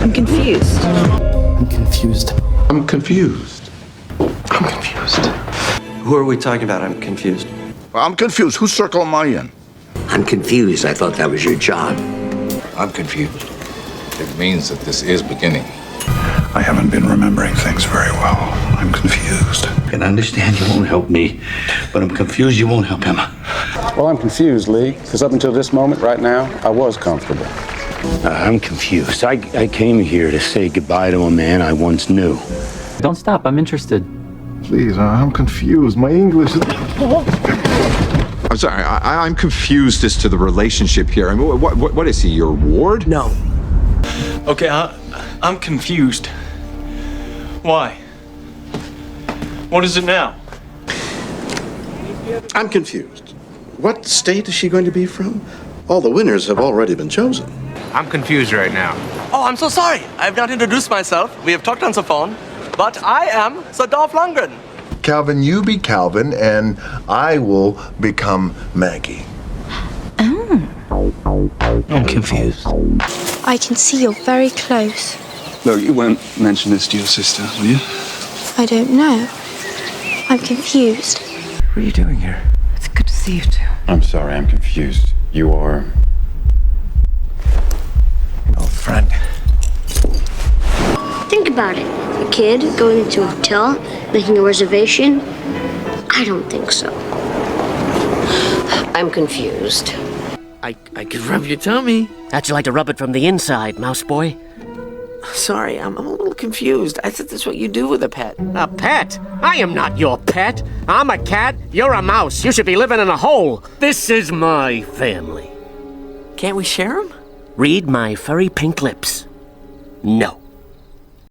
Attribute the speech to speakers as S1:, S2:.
S1: I'm confused.
S2: I'm confused.
S3: I'm confused.
S2: I'm confused.
S4: Who are we talking about? I'm confused.
S3: I'm confused. Whose circle am I in?
S5: I'm confused. I thought that was your job.
S6: I'm confused. It means that this is beginning.
S3: I haven't been remembering things very well. I'm confused.
S5: I can understand you won't help me, but I'm confused you won't help him.
S7: Well, I'm confused, Lee, because up until this moment right now, I was comfortable.
S8: I'm confused. I came here to say goodbye to a man I once knew.
S2: Don't stop. I'm interested.
S3: Please, I'm confused. My English is...
S9: I'm sorry, I'm confused as to the relationship here. I mean, what is he, your ward?
S4: No.
S10: Okay, I'm confused. Why? What is it now?
S11: I'm confused. What state is she going to be from? All the winners have already been chosen.
S6: I'm confused right now.
S4: Oh, I'm so sorry. I've not introduced myself. We have talked on the phone. But I am Sir Dolph Lundgren.
S3: Calvin, you be Calvin, and I will become Maggie.
S5: I'm confused.
S12: I can see you're very close.
S2: Look, you won't mention this to your sister, will you?
S12: I don't know. I'm confused.
S4: What are you doing here?
S1: It's good to see you too.
S2: I'm sorry, I'm confused. You are...
S4: An old friend.
S12: Think about it. A kid going into a hotel, making a reservation. I don't think so.
S1: I'm confused.
S4: I could rub your tummy.
S1: How'd you like to rub it from the inside, mouse boy?
S4: Sorry, I'm a little confused. I thought that's what you do with a pet.
S1: A pet? I am not your pet. I'm a cat. You're a mouse. You should be living in a hole. This is my family.
S4: Can't we share him?
S1: Read my furry pink lips. No.